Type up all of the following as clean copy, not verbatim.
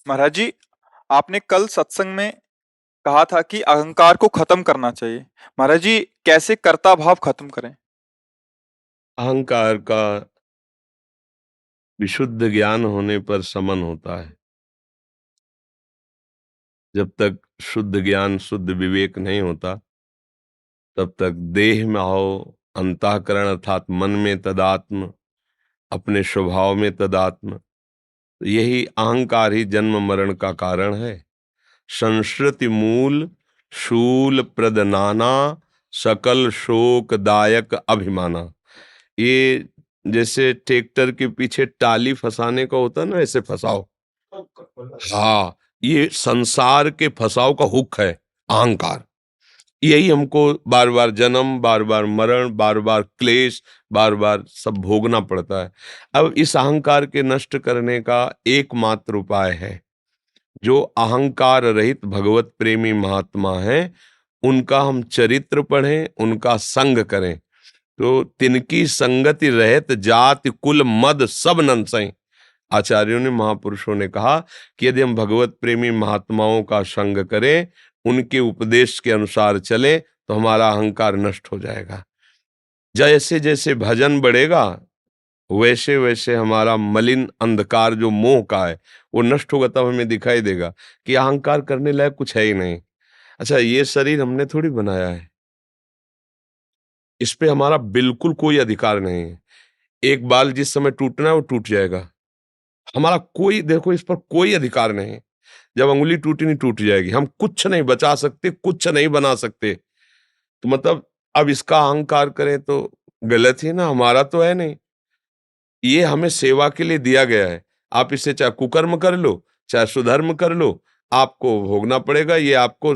महाराज जी, आपने कल सत्संग में कहा था कि अहंकार को खत्म करना चाहिए। महाराज जी, कैसे कर्ता भाव खत्म करें? अहंकार का विशुद्ध ज्ञान होने पर शमन होता है। जब तक शुद्ध ज्ञान शुद्ध विवेक नहीं होता तब तक देह में आओ, अंतःकरण अर्थात मन में तदात्म, अपने स्वभाव में तदात्म। यही अहंकार ही जन्म मरण का कारण है। संस्कृति मूल शूल प्रद नाना, सकल शोकदायक अभिमाना। ये जैसे ट्रैक्टर के पीछे टाली फंसाने का होता है ना, ऐसे फंसाओ। हाँ, ये संसार के फंसाव का हुक है अहंकार। यही हमको बार बार जन्म, बार बार मरण, बार बार क्लेश, बार बार सब भोगना पड़ता है। अब इस अहंकार के नष्ट करने का एकमात्र उपाय है, जो अहंकार रहित भगवत प्रेमी महात्मा हैं उनका हम चरित्र पढ़ें, उनका संग करें। तो तिनकी संगति रहत जाति कुल मद सब नंसई। आचार्यों ने, महापुरुषों ने कहा कि यदि हम भगवत प्रेमी महात्माओं का संग करें, उनके उपदेश के अनुसार चलें, तो हमारा अहंकार नष्ट हो जाएगा। जैसे जैसे भजन बढ़ेगा वैसे वैसे हमारा मलिन अंधकार जो मोह का है वो नष्ट होगा। तब हमें दिखाई देगा कि अहंकार करने लायक कुछ है ही नहीं। अच्छा, ये शरीर हमने थोड़ी बनाया है, इस पे हमारा बिल्कुल कोई अधिकार नहीं है। एक बाल जिस समय टूटना है वो टूट जाएगा, हमारा कोई, देखो, इस पर कोई अधिकार नहीं है। जब अंगुली टूटी नहीं टूट जाएगी, हम कुछ नहीं बचा सकते, कुछ नहीं बना सकते। तो मतलब अब इसका अहंकार करें तो गलत ही ना, हमारा तो है नहीं। ये हमें सेवा के लिए दिया गया है। आप इसे चाहे कुकर्म कर लो, चाहे सुधर्म कर लो, आपको भोगना पड़ेगा। ये आपको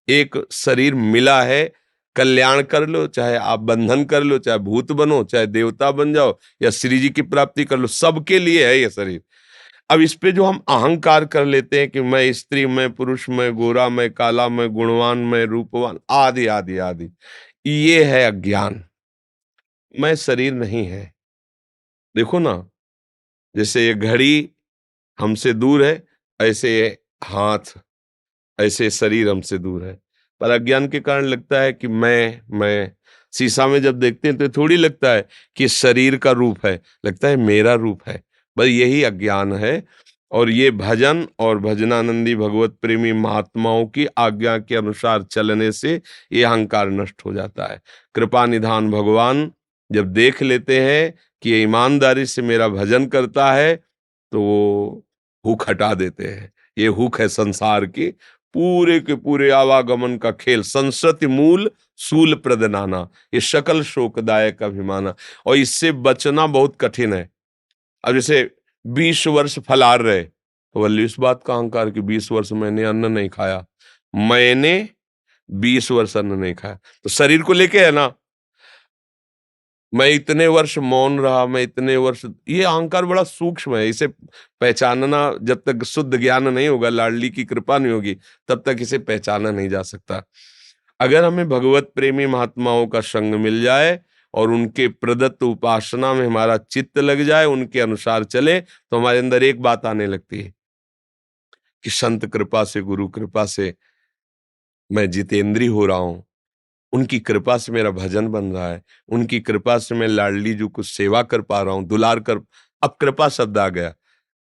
एक शरीर मिला है, कल्याण कर लो, चाहे आप बंधन कर लो, चाहे भूत बनो, चाहे देवता बन जाओ, या श्री जी की प्राप्ति कर लो, सबके लिए है ये शरीर। अब इस पे जो हम अहंकार कर लेते हैं कि मैं स्त्री, मैं पुरुष, मैं गोरा, मैं काला, मैं गुणवान, मैं रूपवान, आदि आदि आदि, ये है अज्ञान। मैं शरीर नहीं है। देखो ना, जैसे ये घड़ी हमसे दूर है, ऐसे ये हाथ, ऐसे शरीर हमसे दूर है। पर अज्ञान के कारण लगता है कि मैं शीशा में जब देखते हैं तो थोड़ी लगता है कि शरीर का रूप है, लगता है मेरा रूप है। बस यही अज्ञान है। और ये भजन और भजनानंदी भगवत प्रेमी महात्माओं की आज्ञा के अनुसार चलने से ये अहंकार नष्ट हो जाता है। कृपा निधान भगवान जब देख लेते हैं कि ये ईमानदारी से मेरा भजन करता है, तो वो हुक हटा देते हैं। ये हुक है संसार की, पूरे के पूरे आवागमन का खेल। संसति मूल शूल प्रदनाना, ये सकल शोकदायक अभिमाना। और इससे बचना बहुत कठिन है। अब जैसे 20 वर्ष फलार रहे, तो वल्ली इस बात का अहंकार कि 20 वर्ष मैंने अन्न नहीं खाया, मैंने 20 वर्ष अन्न नहीं खाया, तो शरीर को लेके है ना। मैं इतने वर्ष मौन रहा, मैं इतने वर्ष, ये अहंकार बड़ा सूक्ष्म है। इसे पहचानना जब तक शुद्ध ज्ञान नहीं होगा, लाडली की कृपा नहीं होगी, तब तक इसे पहचाना नहीं जा सकता। अगर हमें भगवत प्रेमी महात्माओं का संग मिल जाए और उनके प्रदत्त उपासना में हमारा चित्त लग जाए, उनके अनुसार चले, तो हमारे अंदर एक बात आने लगती है कि संत कृपा से, गुरु कृपा से मैं जितेंद्री हो रहा हूं, उनकी कृपा से मेरा भजन बन रहा है, उनकी कृपा से मैं लाडली जी को सेवा कर पा रहा हूं, दुलार कर। अब कृपा शब्द आ गया,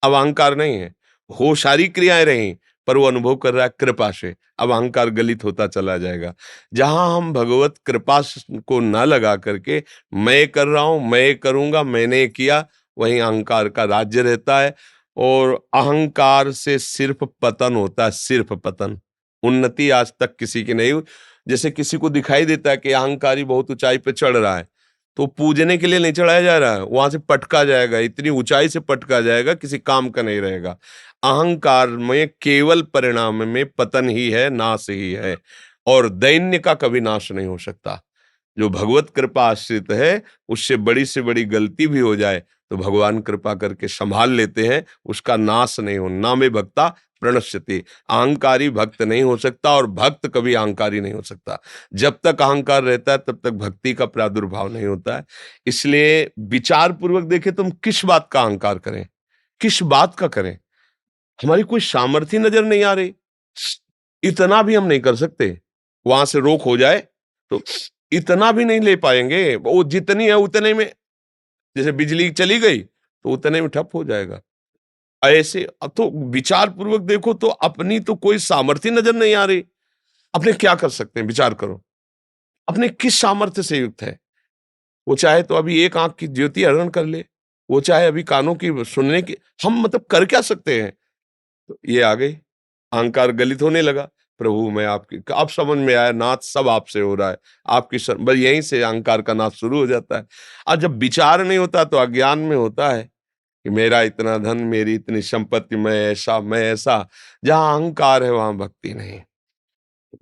अब अहंकार नहीं है। हो सारी क्रियाएं रही, पर वो अनुभव कर रहा है कृपा से। अब अहंकार गलित होता चला जाएगा। जहां हम भगवत कृपा को न लगा करके मैं कर रहा हूं, मैं करूंगा, मैंने किया, वहीं अहंकार का राज्य रहता है। और अहंकार से सिर्फ पतन होता है, सिर्फ पतन। उन्नति आज तक किसी की नहीं हुई। जैसे किसी को दिखाई देता है कि अहंकारी बहुत ऊंचाई पे चढ़ रहा है, तो पूजने के लिए नहीं चढ़ाया जा रहा है, वहां से पटका जाएगा, इतनी ऊंचाई से पटका जाएगा, किसी काम का नहीं रहेगा। अहंकार में केवल परिणाम में पतन ही है, नाश ही है। और दैन्य का कभी नाश नहीं हो सकता। जो भगवत कृपा आश्रित है, उससे बड़ी से बड़ी गलती भी हो जाए तो भगवान कृपा करके संभाल लेते हैं, उसका नाश नहीं हो। नामे भक्ता प्रणश्यति। अहंकारी भक्त नहीं हो सकता और भक्त कभी अहंकारी नहीं हो सकता। जब तक अहंकार रहता है तब तक भक्ति का प्रादुर्भाव नहीं होता है। इसलिए विचार पूर्वक देखें, तुम किस बात का अहंकार करें, किस बात का करें। हमारी कोई सामर्थ्य नजर नहीं आ रही, इतना भी हम नहीं कर सकते। वहां से रोक हो जाए तो इतना भी नहीं ले पाएंगे, वो जितनी है उतने में, जैसे बिजली चली गई तो उतने में ठप हो जाएगा। ऐसे अब तो विचार पूर्वक देखो तो अपनी तो कोई सामर्थ्य नजर नहीं आ रही। अपने क्या कर सकते हैं, विचार करो, अपने किस सामर्थ्य से युक्त है। वो चाहे तो अभी एक आंख की ज्योति हरण कर ले, वो चाहे अभी कानों की सुनने की, हम मतलब कर क्या सकते हैं। तो ये आ गई, अहंकार गलित होने लगा। प्रभु मैं आपकी, अब समझ में आया नाथ सब आपसे हो रहा है, आपकी बस यहीं से अहंकार का नाच शुरू हो जाता है। और जब विचार नहीं होता तो अज्ञान में होता है कि मेरा इतना धन, मेरी इतनी संपत्ति, मैं ऐसा। जहां अहंकार है वहां भक्ति नहीं।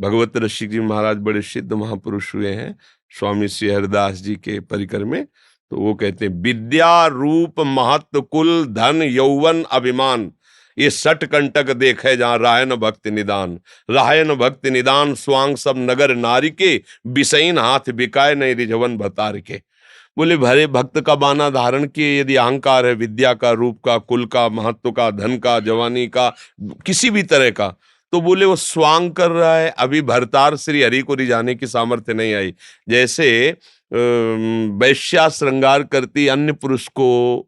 भगवत ऋषि जी महाराज बड़े सिद्ध महापुरुष हुए हैं, स्वामी श्री हरिदास जी के परिकर में। तो वो कहते हैं, विद्या रूप महत्व कुल धन यौवन अभिमान, ये सठ कंटक देखे जहां राय न भक्ति निदान। राय न भक्ति निदान स्वांग सब नगर नारी के, बिसैन हाथ बिकाए नहीं रिझवन भतार के। बोले भरे भक्त का बाना धारण किए यदि अहंकार है, विद्या का, रूप का, कुल का, महत्व का, धन का, जवानी का, किसी भी तरह का, तो बोले वो स्वांग कर रहा है, अभी भरतार श्री हरि को रिझाने की सामर्थ्य नहीं आई। जैसे वैश्या श्रृंगार करती अन्य पुरुष को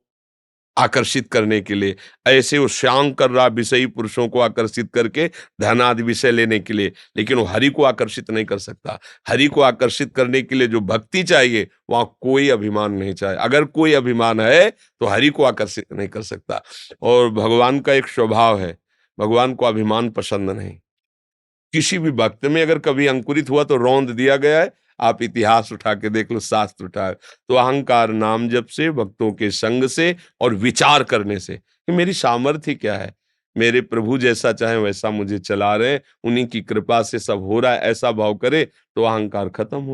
आकर्षित करने के लिए, ऐसे वो श्यांग कर रहा विषयी पुरुषों को आकर्षित करके धन आदि विषय लेने के लिए, लेकिन वो हरि को आकर्षित नहीं कर सकता। हरि को आकर्षित करने के लिए जो भक्ति चाहिए, वहां कोई अभिमान नहीं चाहिए। अगर कोई अभिमान है तो हरि को आकर्षित नहीं कर सकता। और भगवान का एक स्वभाव है, भगवान को अभिमान पसंद नहीं। किसी भी भक्त में अगर कभी अंकुरित हुआ तो रौंद दिया गया है। आप इतिहास उठा के देख लो, शास्त्र उठा। तो अहंकार नाम जप से, भक्तों के संग से और विचार करने से कि मेरी सामर्थ्य क्या है, मेरे प्रभु जैसा चाहे वैसा मुझे चला रहे, उन्हीं की कृपा से सब हो रहा है, ऐसा भाव करे तो अहंकार खत्म हो